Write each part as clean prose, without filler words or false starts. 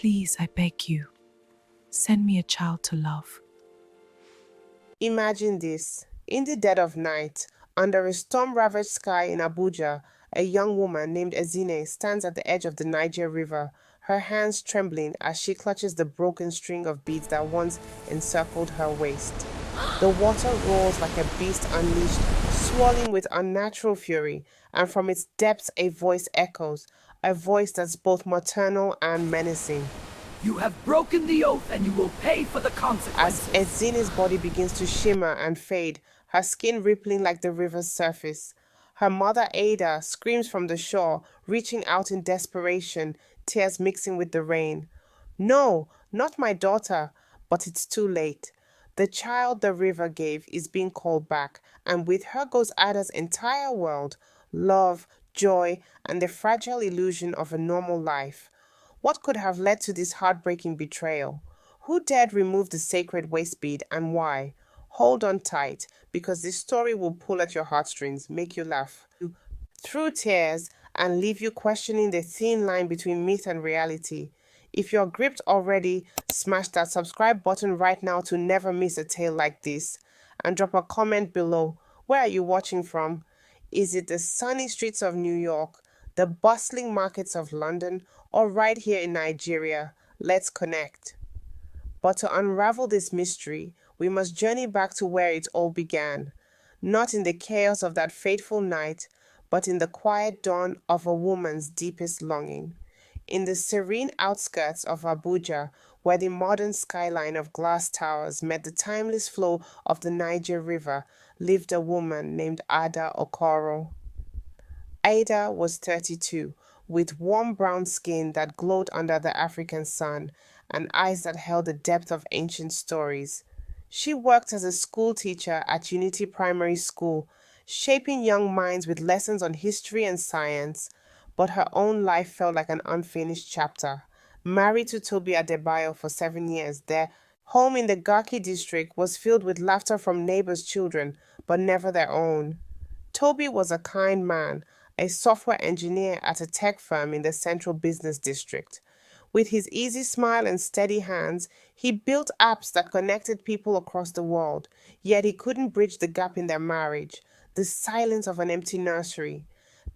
Please, I beg you, send me a child to love. Imagine this. In the dead of night, under a storm-ravaged sky in Abuja, a young woman named Ezine stands at the edge of the Niger River, her hands trembling as she clutches the broken string of beads that once encircled her waist. The water roars like a beast unleashed, swirling with unnatural fury, and from its depths a voice echoes, a voice that's both maternal and menacing. You have broken the oath and you will pay for the As consequences. Edzine's body begins to shimmer and fade, her skin rippling like the river's surface. Her mother Ada screams from the shore, reaching out in desperation, tears mixing with the rain. No, not my daughter, but it's too late. The child the river gave is being called back, and with her goes Ada's entire world love, joy, and the fragile illusion of a normal life. What could have led to this heartbreaking betrayal? Who dared remove the sacred waist bead and why? Hold on tight, because this story will pull at your heartstrings, make you laugh through tears, and leave you questioning the thin line between myth and reality. If you're gripped already, smash that subscribe button right now to never miss a tale like this. And drop a comment below. Where are you watching from? Is it the sunny streets of New York, the bustling markets of London, or right here in Nigeria? Let's connect. But to unravel this mystery, we must journey back to where it all began, not in the chaos of that fateful night, but in the quiet dawn of a woman's deepest longing. In the serene outskirts of Abuja, where the modern skyline of glass towers met the timeless flow of the Niger River, lived a woman named Ada Okoro. Ada was 32, with warm brown skin that glowed under the African sun and eyes that held the depth of ancient stories. She worked as a school teacher at Unity Primary School, shaping young minds with lessons on history and science, but her own life felt like an unfinished chapter. Married to Toby Adebayo for 7 years, their home in the Garki district was filled with laughter from neighbors' children, but never their own. Toby was a kind man, a software engineer at a tech firm in the central business district. With his easy smile and steady hands, he built apps that connected people across the world, yet he couldn't bridge the gap in their marriage, the silence of an empty nursery.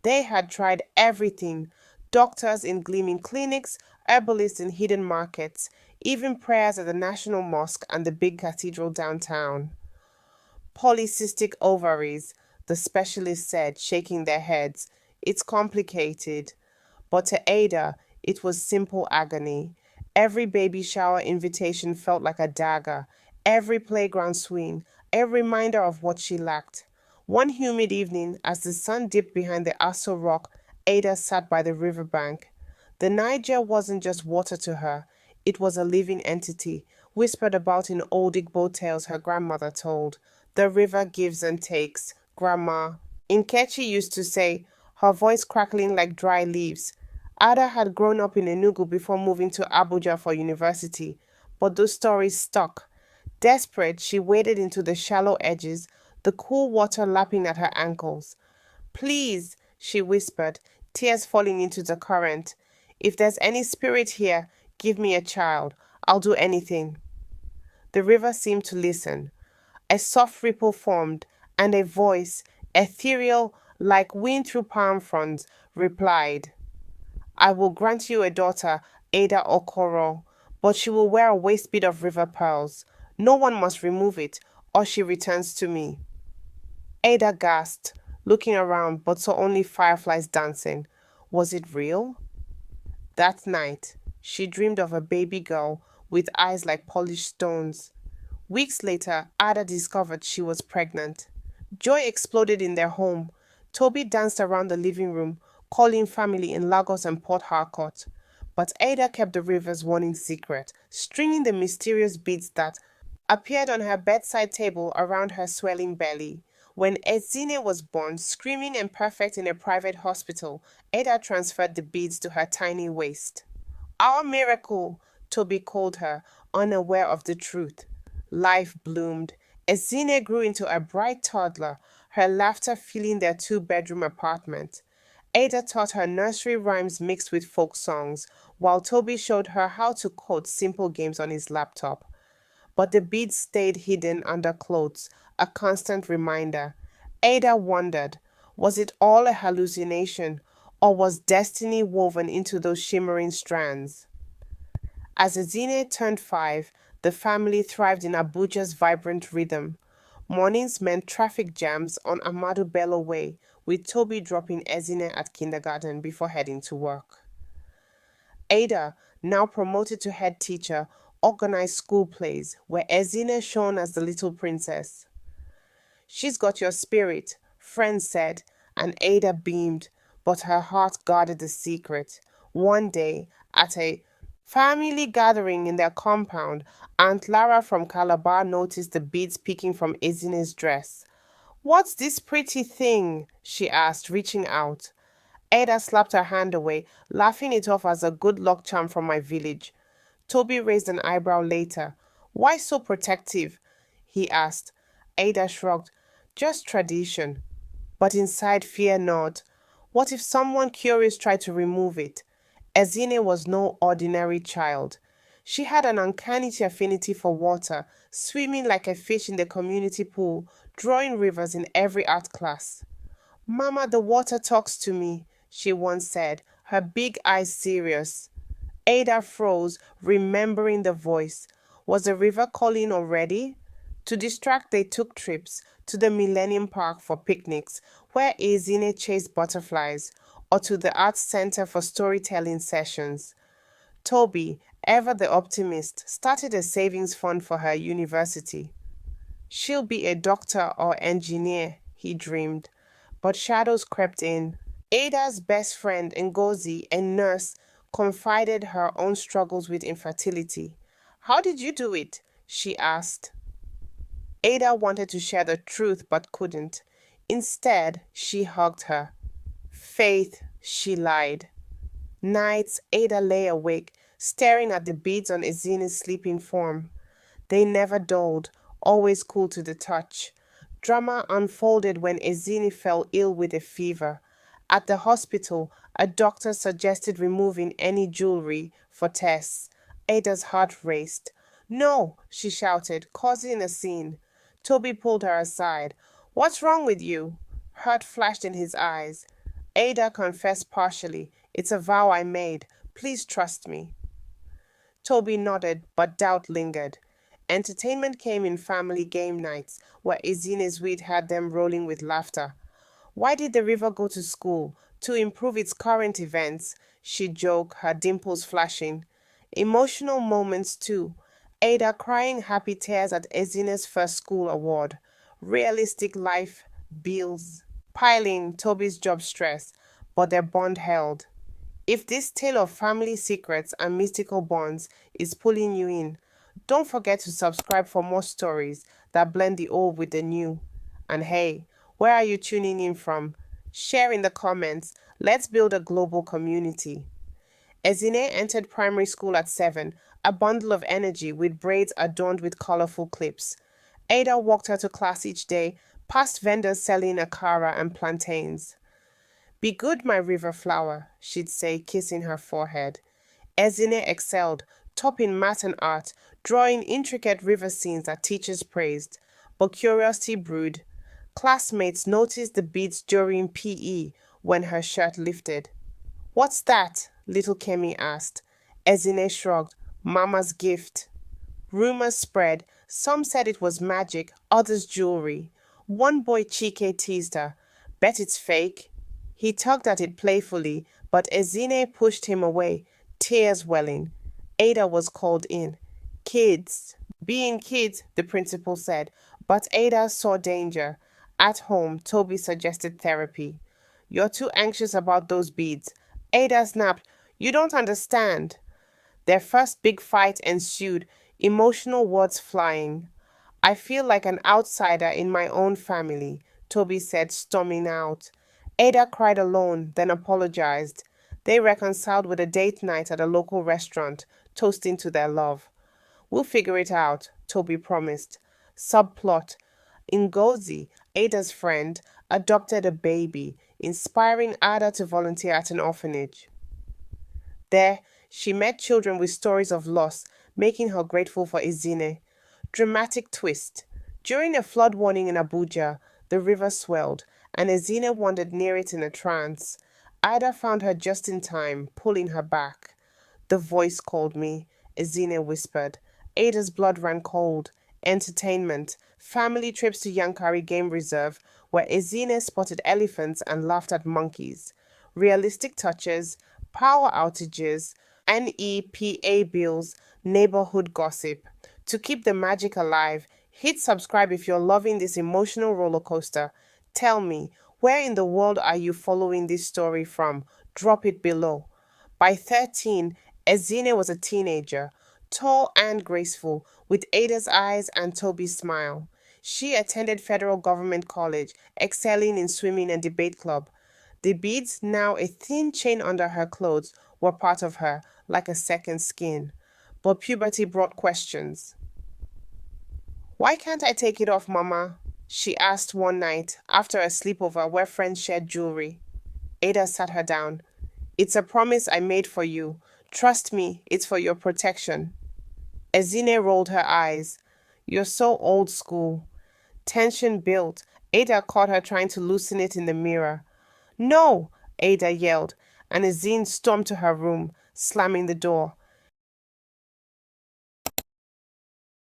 They had tried everything: doctors in gleaming clinics, herbalists in hidden markets, even prayers at the National Mosque and the big cathedral downtown. Polycystic ovaries, the specialists said, shaking their heads. It's complicated. But to Ada, it was simple agony. Every baby shower invitation felt like a dagger, every playground swing, a reminder of what she lacked. One humid evening, as the sun dipped behind the Aso Rock, Ada sat by the riverbank. The Niger wasn't just water to her, it was a living entity, whispered about in old Igbo tales her grandmother told. The river gives and takes, Grandma. Nkechi used to say, her voice crackling like dry leaves. Ada had grown up in Enugu before moving to Abuja for university, but those stories stuck. Desperate, she waded into the shallow edges, the cool water lapping at her ankles. Please, she whispered, tears falling into the current. If there's any spirit here, give me a child. I'll do anything. The river seemed to listen. A soft ripple formed, and a voice, ethereal like wind through palm fronds, replied, I will grant you a daughter, Ada Okoro, but she will wear a waist bead of river pearls. No one must remove it, or she returns to me. Ada gasped, looking around, but saw only fireflies dancing. Was it real? That night, she dreamed of a baby girl with eyes like polished stones. Weeks later, Ada discovered she was pregnant. Joy exploded in their home. Toby danced around the living room, calling family in Lagos and Port Harcourt. But Ada kept the river's warning secret, stringing the mysterious beads that appeared on her bedside table around her swelling belly. When Ezine was born, screaming and perfect in a private hospital, Ada transferred the beads to her tiny waist. Our miracle, Toby called her, unaware of the truth. Life bloomed. Ezine grew into a bright toddler, her laughter filling their two-bedroom apartment. Ada taught her nursery rhymes mixed with folk songs, while Toby showed her how to code simple games on his laptop. But the beads stayed hidden under clothes, a constant reminder. Ada wondered, was it all a hallucination, or was destiny woven into those shimmering strands? As Ezine turned 5, the family thrived in Abuja's vibrant rhythm. Mornings meant traffic jams on Amadu Bello Way, with Toby dropping Ezine at kindergarten before heading to work. Ada, now promoted to head teacher, organized school plays, where Ezine shone as the little princess. She's got your spirit, friends said, and Ada beamed, but her heart guarded the secret. One day, at a family gathering in their compound, Aunt Lara from Calabar noticed the beads peeking from Ezine's dress. "What's this pretty thing?" she asked, reaching out. Ada slapped her hand away, laughing it off as a good luck charm from my village. Toby raised an eyebrow later. "Why so protective?" he asked. Ada shrugged. "Just tradition." But inside fear gnawed. What if someone curious tried to remove it? Ezine was no ordinary child. She had an uncanny affinity for water, swimming like a fish in the community pool, drawing rivers in every art class. "Mama, the water talks to me," she once said, her big eyes serious. Ada froze, remembering the voice. Was the river calling already? To distract, they took trips to the Millennium Park for picnics, where Ezine chased butterflies, or to the Arts Center for storytelling sessions. Toby, ever the optimist, started a savings fund for her university. She'll be a doctor or engineer, he dreamed. But shadows crept in. Ada's best friend, Ngozi, a nurse, confided her own struggles with infertility. "How did you do it?" she asked. Ada wanted to share the truth but couldn't. Instead, she hugged her. "Faith," she lied. Nights, Ada lay awake, staring at the beads on Ezine's sleeping form. They never dulled, always cool to the touch. Drama unfolded when Ezine fell ill with a fever. At the hospital, a doctor suggested removing any jewelry for tests. Ada's heart raced. "No," she shouted, causing a scene. Toby pulled her aside. "What's wrong with you?" Hurt flashed in his eyes. Ada confessed partially. "It's a vow I made. Please trust me." Toby nodded, but doubt lingered. Entertainment came in family game nights, where Ezine's wit had them rolling with laughter. "Why did the river go to school? To improve its current events," she joked, her dimples flashing. Emotional moments too. Ada crying happy tears at Ezine's first school award. Realistic life, bills, piling, Toby's job stress, but their bond held. If this tale of family secrets and mystical bonds is pulling you in, don't forget to subscribe for more stories that blend the old with the new. And hey, where are you tuning in from? Share in the comments. Let's build a global community. Ezine entered primary school at 7, a bundle of energy with braids adorned with colorful clips. Ada walked her to class each day, past vendors selling akara and plantains. "Be good, my river flower," she'd say, kissing her forehead. Ezine excelled, topping math and art, drawing intricate river scenes that teachers praised. But curiosity brewed. Classmates noticed the beads during PE when her shirt lifted. "What's that?" little Kemi asked. Ezine shrugged. "Mama's gift." Rumors spread. Some said it was magic, others jewelry. One boy, Chike, teased her. "Bet it's fake." He tugged at it playfully, but Ezine pushed him away, tears welling. Ada was called in. "Kids." "Being kids," the principal said, but Ada saw danger. At home, Toby suggested therapy. "You're too anxious about those beads." Ada snapped. "You don't understand." Their first big fight ensued, emotional words flying. "I feel like an outsider in my own family," Toby said, storming out. Ada cried alone, then apologized. They reconciled with a date night at a local restaurant, toasting to their love. "We'll figure it out," Toby promised. Subplot: Ngozi, Ada's friend, adopted a baby. inspiring Ada to volunteer at an orphanage. There, she met children with stories of loss, making her grateful for Ezine. Dramatic twist. During a flood warning in Abuja, the river swelled, and Ezine wandered near it in a trance. Ida found her just in time, pulling her back. The voice called me, Ezine whispered. Ada's blood ran cold. Entertainment, family trips to Yankari Game Reserve, where Ezine spotted elephants and laughed at monkeys. Realistic touches, power outages, NEPA bills, neighborhood gossip. To keep the magic alive, hit subscribe if you're loving this emotional roller coaster. Tell me, where in the world are you following this story from? Drop it below. By 13, Ezine was a teenager, tall and graceful, with Ada's eyes and Toby's smile. She attended Federal Government College, excelling in swimming and debate club. The beads, now a thin chain under her clothes, were part of her, like a second skin. But puberty brought questions. "Why can't I take it off, Mama?" she asked one night after a sleepover where friends shared jewelry. Ada sat her down. "It's a promise I made for you. Trust me, it's for your protection." Ezine rolled her eyes. "You're so old school." Tension built. Ada caught her trying to loosen it in the mirror. "No!" Ada yelled, and Ezine stormed to her room, slamming the door.